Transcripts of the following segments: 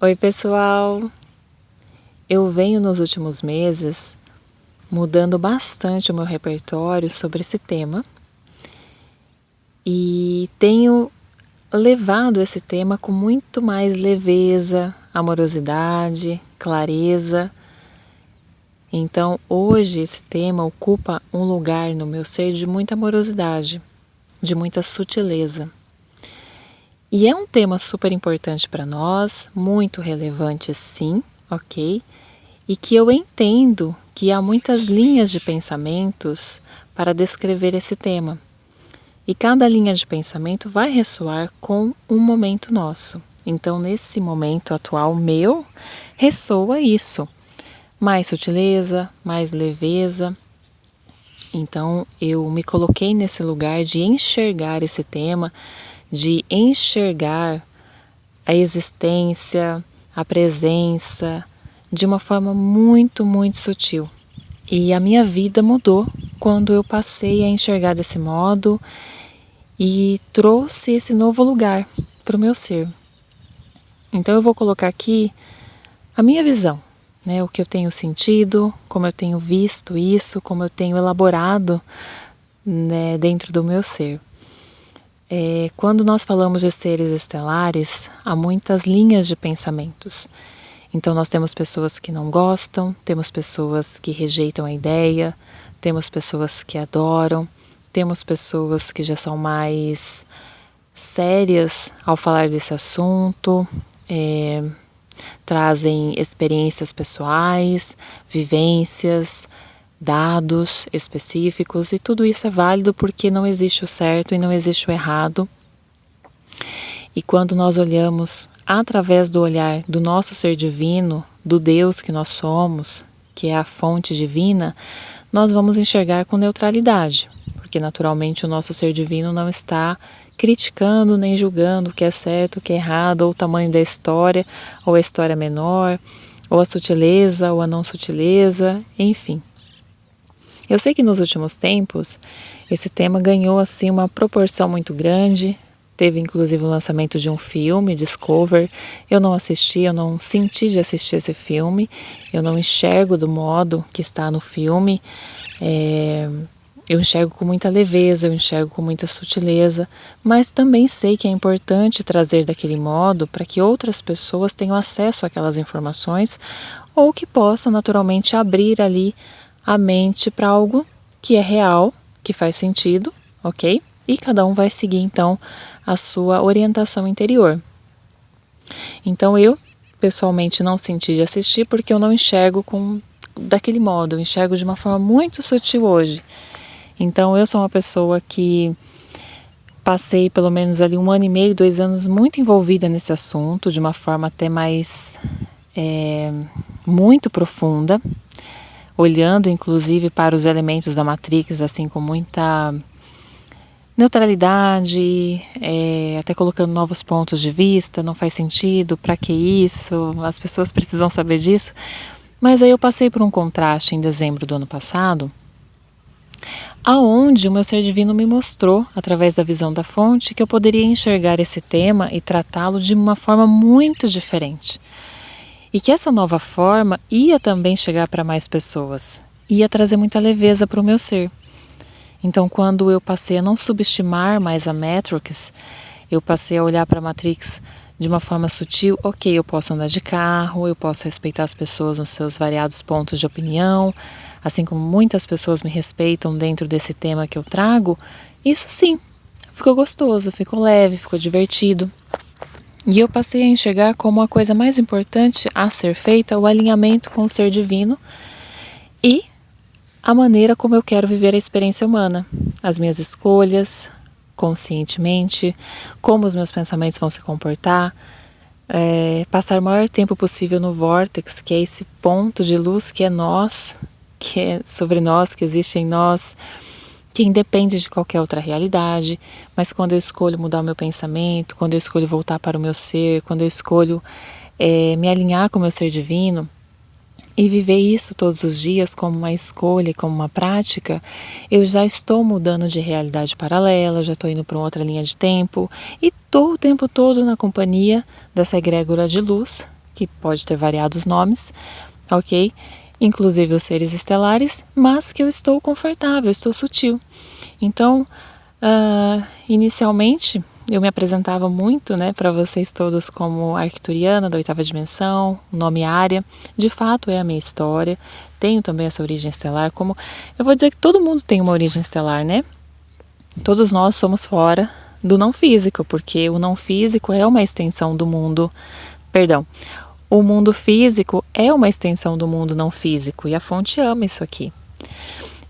Oi, pessoal! Eu venho nos últimos meses mudando bastante o meu repertório sobre esse tema e tenho levado esse tema com muito mais leveza, amorosidade, clareza. Então, hoje esse tema ocupa um lugar no meu ser de muita amorosidade, de muita sutileza. E é um tema super importante para nós, muito relevante sim, ok? E que eu entendo que há muitas linhas de pensamentos para descrever esse tema. E cada linha de pensamento vai ressoar com um momento nosso. Então, nesse momento atual meu, ressoa isso. Mais sutileza, mais leveza. Então, eu me coloquei nesse lugar de enxergar esse tema, de enxergar a existência, a presença, de uma forma muito, muito sutil. E a minha vida mudou quando eu passei a enxergar desse modo e trouxe esse novo lugar para o meu ser. Então eu vou colocar aqui a minha visão, né? O que eu tenho sentido, como eu tenho visto isso, como eu tenho elaborado, né, dentro do meu ser. Quando nós falamos de seres estelares, há muitas linhas de pensamentos. Então nós temos pessoas que não gostam, temos pessoas que rejeitam a ideia, temos pessoas que adoram, temos pessoas que já são mais sérias ao falar desse assunto, trazem experiências pessoais, vivências, dados específicos, e tudo isso é válido porque não existe o certo e não existe o errado. E quando nós olhamos através do olhar do nosso ser divino, do Deus que nós somos, que é a fonte divina, nós vamos enxergar com neutralidade, porque naturalmente o nosso ser divino não está criticando nem julgando o que é certo, o que é errado, ou o tamanho da história, ou a história menor, ou a sutileza, ou a não sutileza, enfim. Eu sei que nos últimos tempos esse tema ganhou assim uma proporção muito grande. Teve inclusive o lançamento de um filme, Discover. Eu não assisti, eu não senti de assistir esse filme. Eu não enxergo do modo que está no filme. Eu enxergo com muita leveza, eu enxergo com muita sutileza. Mas também sei que é importante trazer daquele modo para que outras pessoas tenham acesso àquelas informações ou que possam naturalmente abrir ali a mente para algo que é real, que faz sentido, ok? E cada um vai seguir então a sua orientação interior. Então eu pessoalmente não senti de assistir porque eu não enxergo daquele modo, eu enxergo de uma forma muito sutil hoje. Então eu sou uma pessoa que passei pelo menos ali 1 ano e meio, 2 anos muito envolvida nesse assunto, de uma forma até mais muito profunda, olhando inclusive para os elementos da Matrix assim com muita neutralidade, até colocando novos pontos de vista, não faz sentido, para que isso, as pessoas precisam saber disso. Mas aí eu passei por um contraste em dezembro do ano passado, aonde o meu ser divino me mostrou, através da visão da fonte, que eu poderia enxergar esse tema e tratá-lo de uma forma muito diferente. E que essa nova forma ia também chegar para mais pessoas, ia trazer muita leveza para o meu ser. Então, quando eu passei a não subestimar mais a Matrix, eu passei a olhar para a Matrix de uma forma sutil. Ok, eu posso andar de carro, eu posso respeitar as pessoas nos seus variados pontos de opinião, assim como muitas pessoas me respeitam dentro desse tema que eu trago. Isso sim, ficou gostoso, ficou leve, ficou divertido. E eu passei a enxergar como a coisa mais importante a ser feita o alinhamento com o ser divino e a maneira como eu quero viver a experiência humana, as minhas escolhas, conscientemente, como os meus pensamentos vão se comportar, passar o maior tempo possível no vórtex, que é esse ponto de luz que é nós, que é sobre nós, que existe em nós, que independe de qualquer outra realidade, mas quando eu escolho mudar o meu pensamento, quando eu escolho voltar para o meu ser, quando eu escolho me alinhar com o meu ser divino, e viver isso todos os dias como uma escolha, como uma prática, eu já estou mudando de realidade paralela, já estou indo para uma outra linha de tempo e estou o tempo todo na companhia dessa egrégora de luz que pode ter variados nomes, ok? Inclusive os seres estelares, mas que eu estou confortável, estou sutil. Então, inicialmente, eu me apresentava muito, né, para vocês todos como arcturiana da 8ª dimensão, o nome Ária, de fato é a minha história, tenho também essa origem estelar, como eu vou dizer que todo mundo tem uma origem estelar, né? Todos nós somos fora do não físico, porque o não físico é uma extensão do mundo, o mundo físico é uma extensão do mundo não físico, e a fonte ama isso aqui.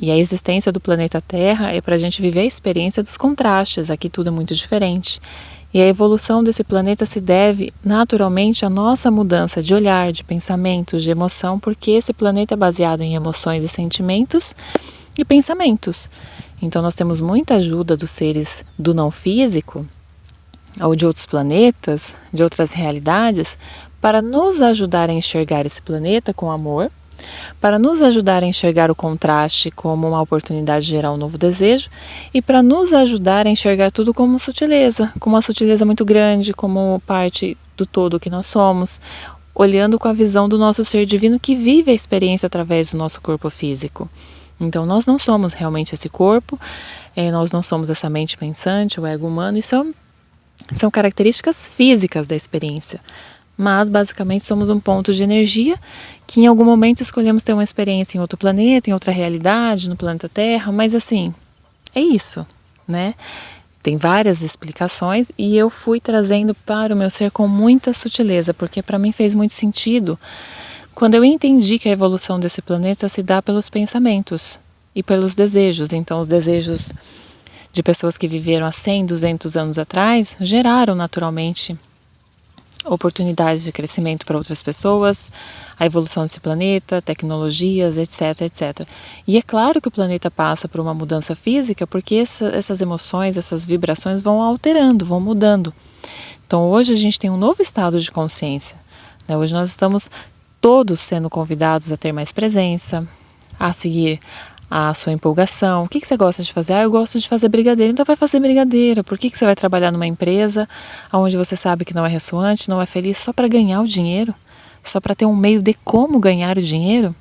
E a existência do planeta Terra é para a gente viver a experiência dos contrastes, aqui tudo é muito diferente. E a evolução desse planeta se deve naturalmente à nossa mudança de olhar, de pensamentos, de emoção, porque esse planeta é baseado em emoções e sentimentos e pensamentos. Então nós temos muita ajuda dos seres do não físico, ou de outros planetas, de outras realidades, para nos ajudar a enxergar esse planeta com amor, para nos ajudar a enxergar o contraste como uma oportunidade de gerar um novo desejo e para nos ajudar a enxergar tudo como sutileza, como uma sutileza muito grande, como parte do todo que nós somos, olhando com a visão do nosso ser divino que vive a experiência através do nosso corpo físico. Então nós não somos realmente esse corpo, nós não somos essa mente pensante, o ego humano, isso são características físicas da experiência. Mas basicamente somos um ponto de energia que em algum momento escolhemos ter uma experiência em outro planeta, em outra realidade, no planeta Terra, mas assim, é isso, né? Tem várias explicações e eu fui trazendo para o meu ser com muita sutileza, porque para mim fez muito sentido quando eu entendi que a evolução desse planeta se dá pelos pensamentos e pelos desejos. Então os desejos de pessoas que viveram há 100, 200 anos atrás geraram naturalmente oportunidades de crescimento para outras pessoas, a evolução desse planeta, tecnologias, etc, etc. E é claro que o planeta passa por uma mudança física, porque essas emoções, essas vibrações vão alterando, vão mudando. Então hoje a gente tem um novo estado de consciência, né? Hoje nós estamos todos sendo convidados a ter mais presença, a seguir a sua empolgação. O que você gosta de fazer? Eu gosto de fazer brigadeiro. Então vai fazer brigadeiro. Por que você vai trabalhar numa empresa onde você sabe que não é ressoante, não é feliz, só para ganhar o dinheiro? Só para ter um meio de como ganhar o dinheiro?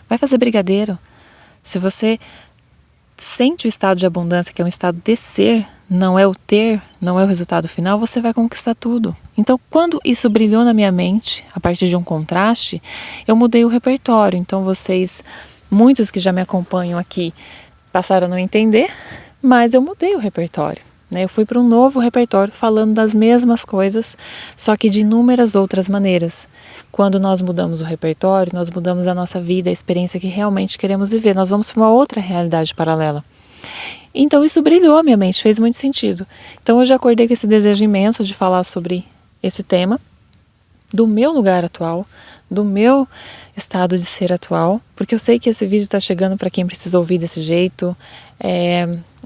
Vai fazer brigadeiro. Se você sente o estado de abundância, que é um estado de ser, não é o ter, não é o resultado final, você vai conquistar tudo. Então, quando isso brilhou na minha mente, a partir de um contraste, eu mudei o repertório. Então, muitos que já me acompanham aqui passaram a não entender, mas eu mudei o repertório, né? Eu fui para um novo repertório falando das mesmas coisas, só que de inúmeras outras maneiras. Quando nós mudamos o repertório, nós mudamos a nossa vida, a experiência que realmente queremos viver. Nós vamos para uma outra realidade paralela. Então isso brilhou a minha mente, fez muito sentido. Então eu já acordei com esse desejo imenso de falar sobre esse tema, do meu lugar atual, do meu estado de ser atual, porque eu sei que esse vídeo está chegando para quem precisa ouvir desse jeito.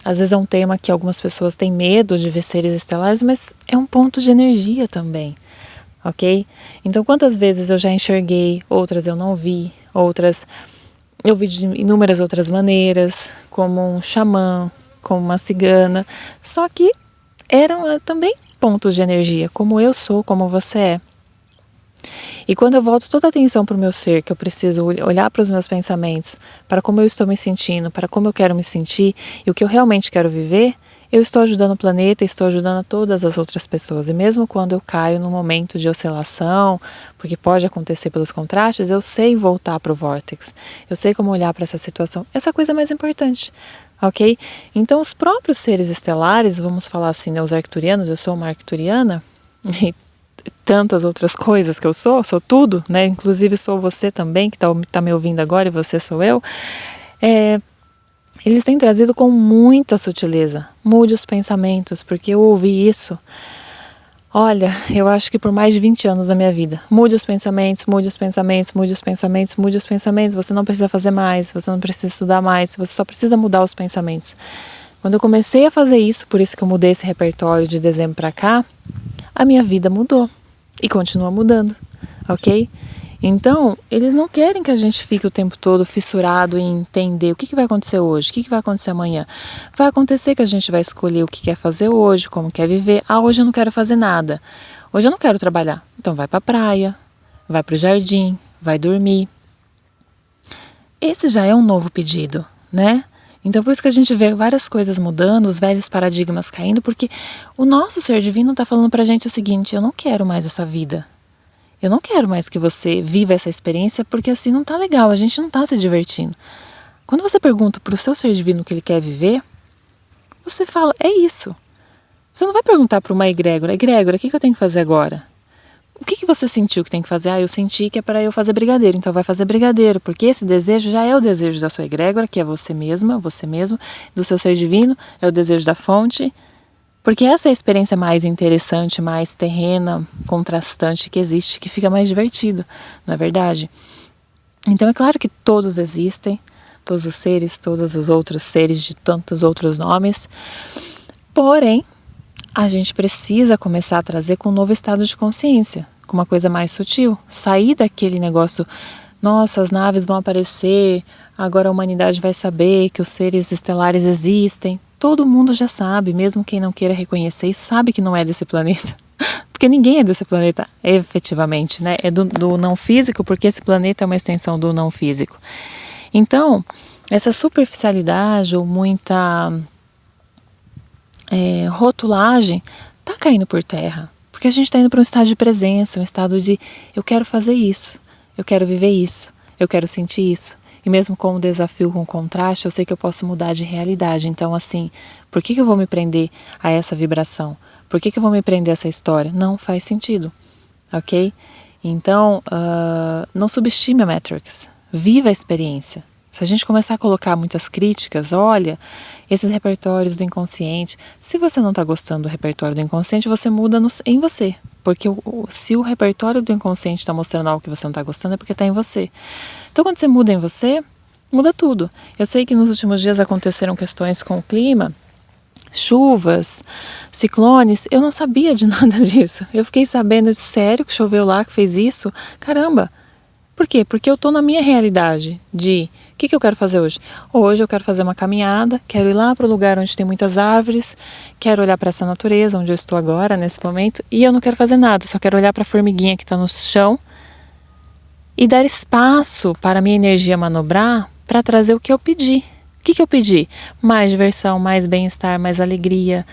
Às vezes é um tema que algumas pessoas têm medo de ver seres estelares, mas é um ponto de energia também, ok? Então quantas vezes eu já enxerguei, outras eu não vi, outras eu vi de inúmeras outras maneiras, como um xamã, como uma cigana, só que eram também pontos de energia, como eu sou, como você é. E quando eu volto toda a atenção para o meu ser, que eu preciso olhar para os meus pensamentos, para como eu estou me sentindo, para como eu quero me sentir e o que eu realmente quero viver, eu estou ajudando o planeta, estou ajudando a todas as outras pessoas. E mesmo quando eu caio num momento de oscilação, porque pode acontecer pelos contrastes, eu sei voltar para o vórtex. Eu sei como olhar para essa situação. Essa é a coisa mais importante, ok? Então os próprios seres estelares, vamos falar assim, né, os arcturianos, eu sou uma arcturiana, e tantas outras coisas que eu sou tudo, né? Inclusive sou você também, que tá me ouvindo agora, e você sou eu. Eles têm trazido com muita sutileza. Mude os pensamentos, porque eu ouvi isso. Olha, eu acho que por mais de 20 anos da minha vida. Mude os pensamentos, mude os pensamentos, mude os pensamentos, mude os pensamentos. Você não precisa fazer mais, você não precisa estudar mais, você só precisa mudar os pensamentos. Quando eu comecei a fazer isso, por isso que eu mudei esse repertório de dezembro para cá, a minha vida mudou e continua mudando, ok? Então, eles não querem que a gente fique o tempo todo fissurado em entender o que vai acontecer hoje, o que vai acontecer amanhã. Vai acontecer que a gente vai escolher o que quer fazer hoje, como quer viver. Hoje eu não quero fazer nada. Hoje eu não quero trabalhar. Então vai para a praia, vai para o jardim, vai dormir. Esse já é um novo pedido, né? Então por isso que a gente vê várias coisas mudando, os velhos paradigmas caindo, porque o nosso ser divino está falando pra gente o seguinte: eu não quero mais essa vida. Eu não quero mais que você viva essa experiência, porque assim não tá legal, a gente não tá se divertindo. Quando você pergunta pro seu ser divino o que ele quer viver, você fala, é isso. Você não vai perguntar para uma egrégora, egrégora, o que eu tenho que fazer agora? O que você sentiu que tem que fazer? Eu senti que é para eu fazer brigadeiro, então vai fazer brigadeiro, porque esse desejo já é o desejo da sua egrégora, que é você mesma, você mesmo, do seu ser divino, é o desejo da fonte, porque essa é a experiência mais interessante, mais terrena, contrastante que existe, que fica mais divertido, não é verdade? Então é claro que todos existem, todos os seres, todos os outros seres de tantos outros nomes, porém, a gente precisa começar a trazer com um novo estado de consciência, com uma coisa mais sutil, sair daquele negócio, nossa, as naves vão aparecer, agora a humanidade vai saber que os seres estelares existem. Todo mundo já sabe, mesmo quem não queira reconhecer isso, sabe que não é desse planeta. Porque ninguém é desse planeta, efetivamente, né? É do não físico, porque esse planeta é uma extensão do não físico. Então, essa superficialidade ou muita rotulagem está caindo por terra, porque a gente está indo para um estado de presença, um estado de eu quero fazer isso, eu quero viver isso, eu quero sentir isso, e mesmo com o desafio, com o contraste, eu sei que eu posso mudar de realidade. Então assim, por que eu vou me prender a essa vibração? Por que eu vou me prender a essa história? Não faz sentido, ok? Então, não subestime a Matrix, viva a experiência. Se a gente começar a colocar muitas críticas, olha, esses repertórios do inconsciente, se você não está gostando do repertório do inconsciente, você muda em você. Porque se o repertório do inconsciente está mostrando algo que você não está gostando, é porque está em você. Então quando você muda em você, muda tudo. Eu sei que nos últimos dias aconteceram questões com o clima, chuvas, ciclones, eu não sabia de nada disso. Eu fiquei sabendo, sério, que choveu lá, que fez isso? Caramba! Por quê? Porque eu estou na minha realidade de o que eu quero fazer hoje? Hoje eu quero fazer uma caminhada, quero ir lá para o lugar onde tem muitas árvores, quero olhar para essa natureza onde eu estou agora, nesse momento, e eu não quero fazer nada, só quero olhar para a formiguinha que está no chão e dar espaço para a minha energia manobrar para trazer o que eu pedi. O que eu pedi? Mais diversão, mais bem-estar, mais alegria,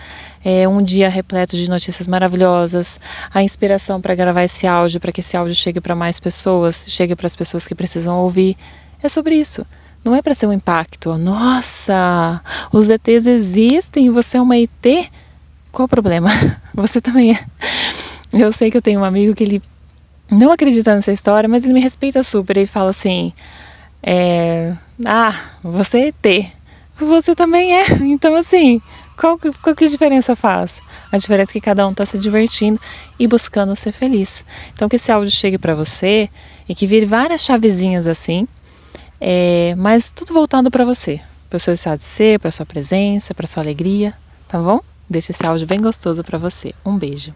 um dia repleto de notícias maravilhosas, a inspiração para gravar esse áudio, para que esse áudio chegue para mais pessoas, chegue para as pessoas que precisam ouvir. É sobre isso. Não é para ser um impacto. Nossa, os ETs existem e você é uma ET? Qual o problema? Você também é. Eu sei que eu tenho um amigo que ele não acredita nessa história, mas ele me respeita super. Ele fala assim... você é ET, você também é, então assim, qual que diferença faz? A diferença é que cada um está se divertindo e buscando ser feliz. Então que esse áudio chegue para você e que vire várias chavezinhas assim, mas tudo voltado para você, para o seu estado de ser, para a sua presença, para a sua alegria, tá bom? Deixa esse áudio bem gostoso para você. Um beijo.